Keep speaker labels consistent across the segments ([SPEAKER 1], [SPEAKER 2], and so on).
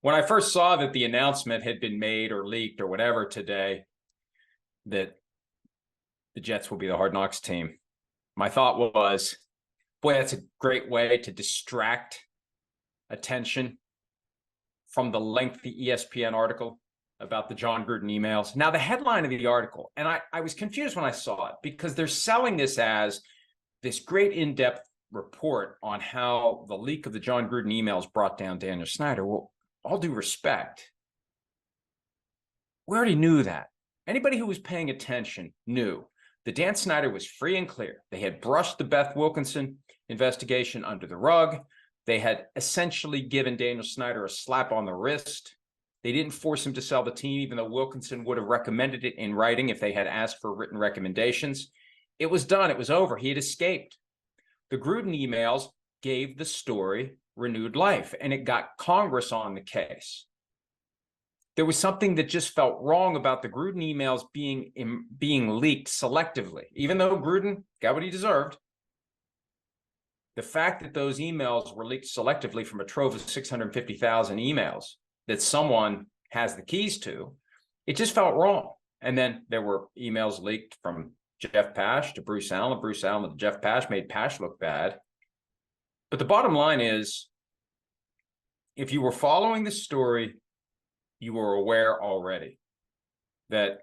[SPEAKER 1] When I first saw that the announcement had been made or leaked or whatever today, that the Jets will be the Hard Knocks team, my thought was, boy, that's a great way to distract attention from the lengthy ESPN article about the Jon Gruden emails. Now, the headline of the article, and I was confused when I saw it because they're selling this as this great in-depth report on how the leak of the Jon Gruden emails brought down Daniel Snyder. Well, all due respect, we already knew that. Anybody who was paying attention knew that Dan Snyder was free and clear. They had brushed the Beth Wilkinson investigation under the rug. They had essentially given Daniel Snyder a slap on the wrist. They didn't force him to sell the team, even though Wilkinson would have recommended it in writing if they had asked for written recommendations. It was done. It was over. He had escaped. The Gruden emails gave the story renewed life, and it got Congress on the case. There was something that just felt wrong about the Gruden emails being leaked selectively. Even though Gruden got what he deserved, the fact that those emails were leaked selectively from a trove of 650,000 emails that someone has the keys to, it just felt wrong. And then there were emails leaked from Jeff Pash to Bruce Allen. Bruce Allen to Jeff Pash made Pash look bad. But the bottom line is, if you were following the story, you were aware already that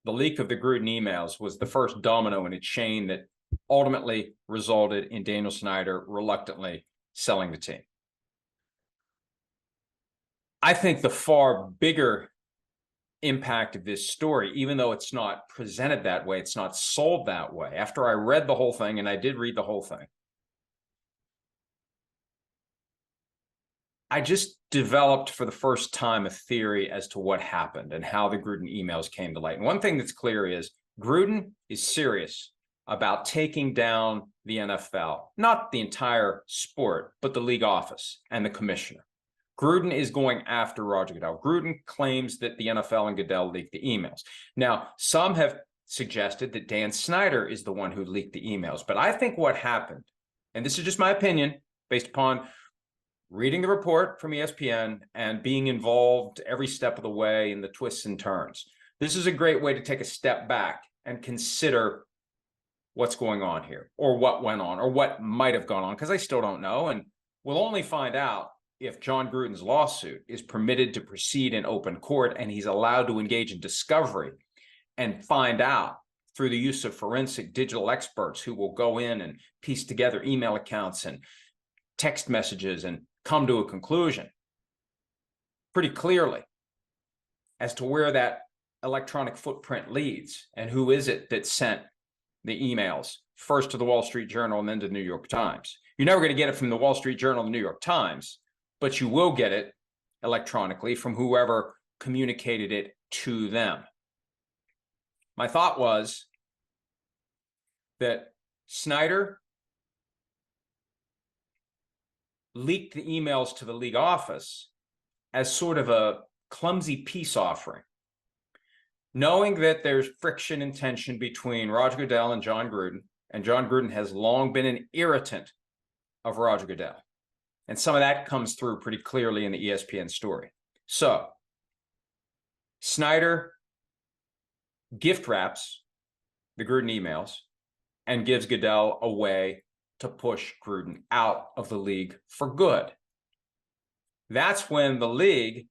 [SPEAKER 1] the leak of the Gruden emails was the first domino in a chain that ultimately resulted in Daniel Snyder reluctantly selling the team. I think the far bigger impact of this story, even though it's not presented that way, it's not sold that way. After I read the whole thing, and I did read the whole thing, I just developed for the first time a theory as to what happened and how the Gruden emails came to light. And one thing that's clear is Gruden is serious about taking down the NFL, not the entire sport, but the league office and the commissioner. Gruden is going after Roger Goodell. Gruden claims that the NFL and Goodell leaked the emails. Now, some have suggested that Dan Snyder is the one who leaked the emails. But I think what happened, and this is just my opinion based upon reading the report from ESPN and being involved every step of the way in the twists and turns, this is a great way to take a step back and consider what's going on here, or what went on, or what might have gone on, because I still don't know. And we'll only find out if Jon Gruden's lawsuit is permitted to proceed in open court and he's allowed to engage in discovery and find out through the use of forensic digital experts who will go in and piece together email accounts and text messages and come to a conclusion pretty clearly as to where that electronic footprint leads and who is it that sent the emails first to the Wall Street Journal and then to the New York Times. You're never going to get it from the Wall Street Journal and the New York Times, but you will get it electronically from whoever communicated it to them. My thought was that Snyder leaked the emails to the league office as sort of a clumsy peace offering, knowing that there's friction and tension between Roger Goodell and Jon Gruden has long been an irritant of Roger Goodell. And some of that comes through pretty clearly in the ESPN story. So Snyder gift wraps the Gruden emails and gives Goodell a way to push Gruden out of the league for good. That's when the league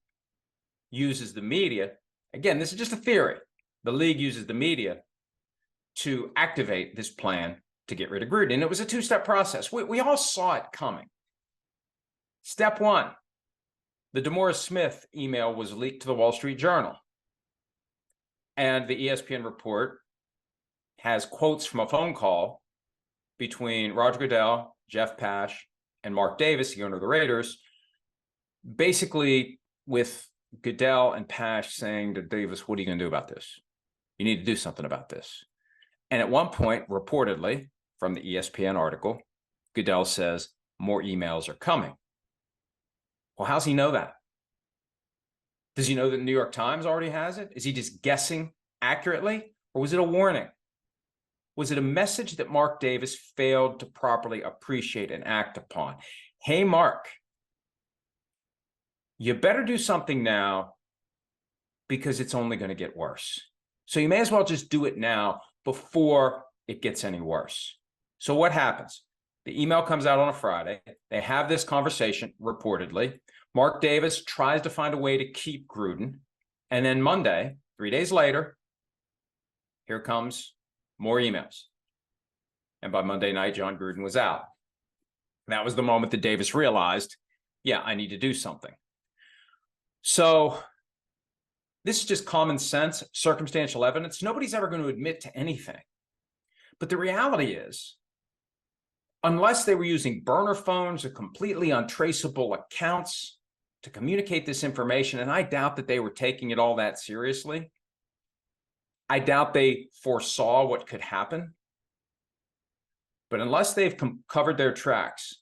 [SPEAKER 1] uses the media. Again, this is just a theory. The league uses the media to activate this plan to get rid of Gruden. And it was a two-step process. We all saw it coming. Step one, the DeMaurice Smith email was leaked to the Wall Street Journal. And the ESPN report has quotes from a phone call between Roger Goodell, Jeff Pash, and Mark Davis, the owner of the Raiders, basically with Goodell and Pash saying to Davis, what are you going to do about this? You need to do something about this. And at one point, reportedly, from the ESPN article, Goodell says, more emails are coming. Well, how's he know that? Does he know that the New York Times already has it? Is he just guessing accurately? Or was it a warning? Was it a message that Mark Davis failed to properly appreciate and act upon? Hey, Mark, you better do something now because it's only going to get worse. So you may as well just do it now before it gets any worse. So what happens? The email comes out on a Friday. They have this conversation, reportedly. Mark Davis tries to find a way to keep Gruden. And then Monday, 3 days later, here comes more emails. And by Monday night, Jon Gruden was out. That was the moment that Davis realized, yeah, I need to do something. So this is just common sense, circumstantial evidence. Nobody's ever going to admit to anything. But the reality is, unless they were using burner phones or completely untraceable accounts to communicate this information, and I doubt that they were taking it all that seriously, I doubt they foresaw what could happen. But unless they've covered their tracks,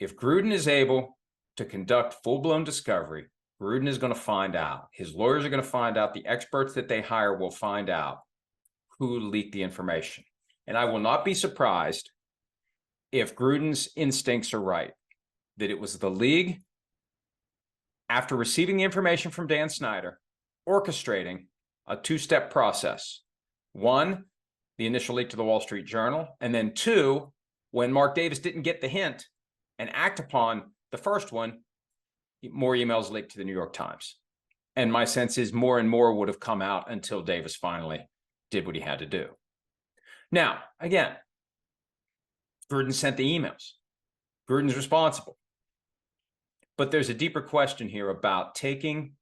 [SPEAKER 1] if Gruden is able to conduct full-blown discovery, Gruden is going to find out. His lawyers are going to find out. The experts that they hire will find out who leaked the information. And I will not be surprised if Gruden's instincts are right, that it was the league, after receiving the information from Dan Snyder, orchestrating a two-step process. One, the initial leak to the Wall Street Journal, and then two, when Mark Davis didn't get the hint and act upon the first one, more emails leaked to the New York Times. And my sense is more and more would have come out until Davis finally did what he had to do. Now, again, Gruden sent the emails. Gruden's responsible. But there's a deeper question here about taking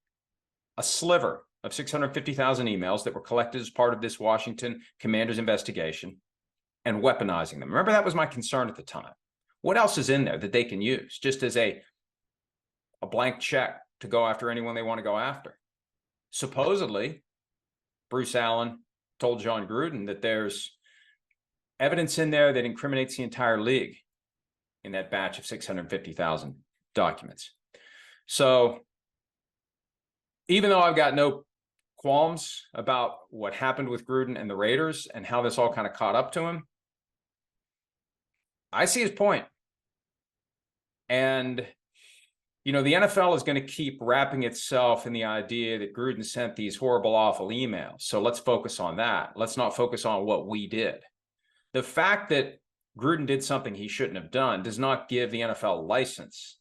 [SPEAKER 1] a sliver of 650,000 emails that were collected as part of this Washington commander's investigation and weaponizing them. Remember, that was my concern at the time. What else is in there that they can use just as a blank check to go after anyone they want to go after? Supposedly, Bruce Allen told Jon Gruden that there's evidence in there that incriminates the entire league in that batch of 650,000 documents. So even though I've got no qualms about what happened with Gruden and the Raiders and how this all kind of caught up to him, I see his point. And, you know, the NFL is going to keep wrapping itself in the idea that Gruden sent these horrible, awful emails. So let's focus on that. Let's not focus on what we did. The fact that Gruden did something he shouldn't have done does not give the NFL license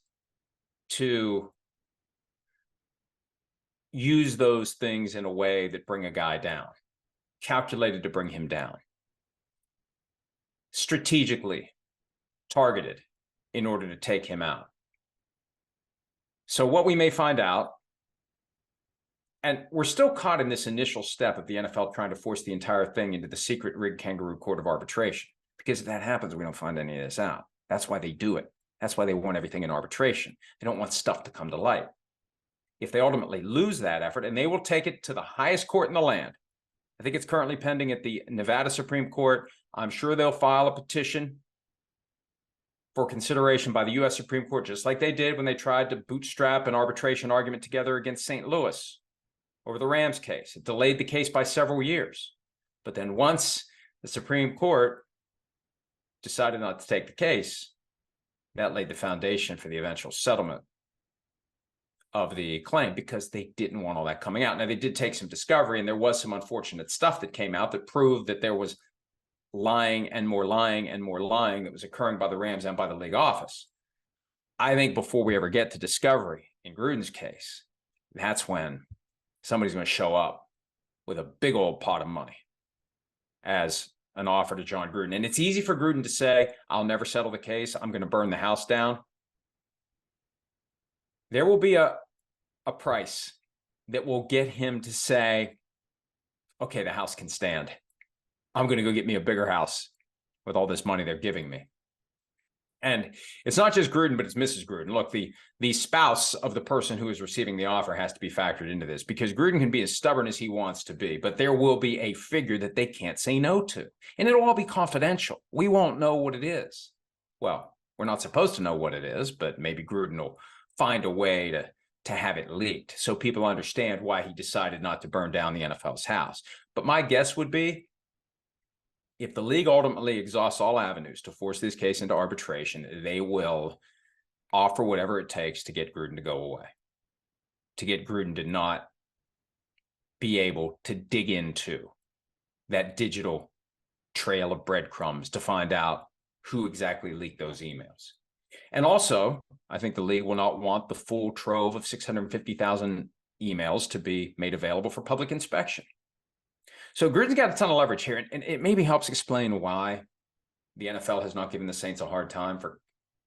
[SPEAKER 1] to use those things in a way that bring a guy down, calculated to bring him down, strategically targeted in order to take him out. So what we may find out, and we're still caught in this initial step of the NFL trying to force the entire thing into the secret rigged kangaroo court of arbitration, because if that happens, we don't find any of this out. That's why they do it. That's why they want everything in arbitration. They don't want stuff to come to light. If they ultimately lose that effort, and they will take it to the highest court in the land, I think it's currently pending at the Nevada Supreme Court. I'm sure they'll file a petition for consideration by the U.S. Supreme Court, just like they did when they tried to bootstrap an arbitration argument together against St. Louis over the Rams case. It delayed the case by several years. But then once the Supreme Court decided not to take the case, that laid the foundation for the eventual settlement of the claim, because they didn't want all that coming out. Now, they did take some discovery, and there was some unfortunate stuff that came out that proved that there was lying and more lying and more lying that was occurring by the Rams and by the league office. I think before we ever get to discovery in Gruden's case, that's when somebody's going to show up with a big old pot of money as an offer to Jon Gruden. And it's easy for Gruden to say, I'll never settle the case. I'm going to burn the house down. There will be a price that will get him to say, okay, the house can stand. I'm going to go get me a bigger house with all this money they're giving me. And it's not just Gruden, but it's Mrs. Gruden. Look, the spouse of the person who is receiving the offer has to be factored into this, because Gruden can be as stubborn as he wants to be, but there will be a figure that they can't say no to. And it'll all be confidential. We won't know what it is. Well, we're not supposed to know what it is, but maybe Gruden will find a way to have it leaked so people understand why he decided not to burn down the NFL's house. But my guess would be, if the league ultimately exhausts all avenues to force this case into arbitration, they will offer whatever it takes to get Gruden to go away, to get Gruden to not be able to dig into that digital trail of breadcrumbs to find out who exactly leaked those emails. And also, I think the league will not want the full trove of 650,000 emails to be made available for public inspection. So Gruden's got a ton of leverage here, and it maybe helps explain why the NFL has not given the Saints a hard time for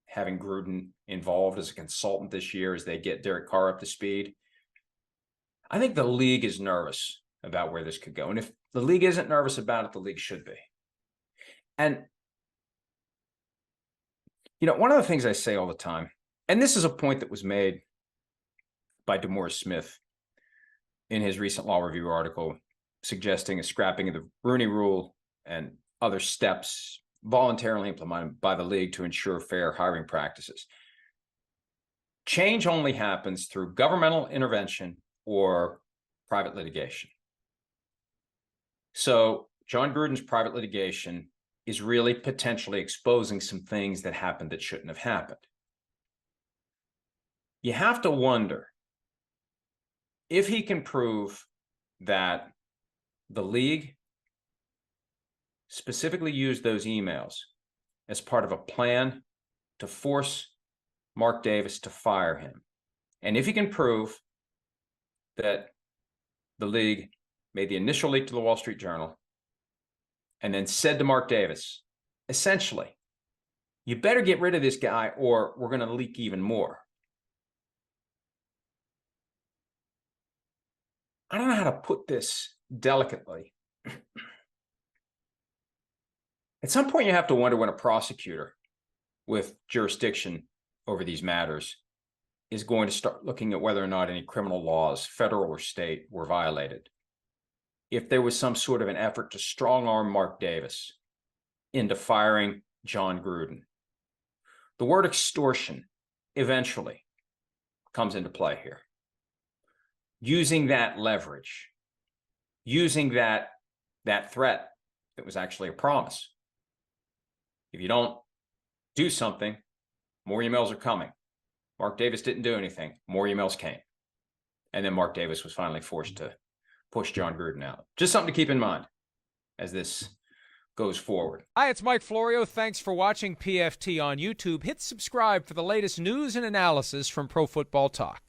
[SPEAKER 1] having Gruden involved as a consultant this year as they get Derek Carr up to speed. I think the league is nervous about where this could go. And if the league isn't nervous about it, the league should be. And, one of the things I say all the time, and this is a point that was made by DeMaurice Smith in his recent law review article, suggesting a scrapping of the Rooney Rule and other steps voluntarily implemented by the league to ensure fair hiring practices. Change only happens through governmental intervention or private litigation. So Jon Gruden's private litigation is really potentially exposing some things that happened that shouldn't have happened. You have to wonder if he can prove that the league specifically used those emails as part of a plan to force Mark Davis to fire him. And if he can prove that the league made the initial leak to the Wall Street Journal and then said to Mark Davis, essentially, you better get rid of this guy or we're going to leak even more. I don't know how to put this delicately. At some point, you have to wonder when a prosecutor with jurisdiction over these matters is going to start looking at whether or not any criminal laws, federal or state, were violated. If there was some sort of an effort to strong-arm Mark Davis into firing Jon Gruden. The word extortion eventually comes into play here. Using that leverage, using that threat that was actually a promise. If you don't do something, more emails are coming. Mark Davis didn't do anything. More emails came. And then Mark Davis was finally forced to push Jon Gruden out. Just something to keep in mind as this goes forward.
[SPEAKER 2] Hi, it's Mike Florio. Thanks for watching PFT on YouTube. Hit subscribe for the latest news and analysis from Pro Football Talk.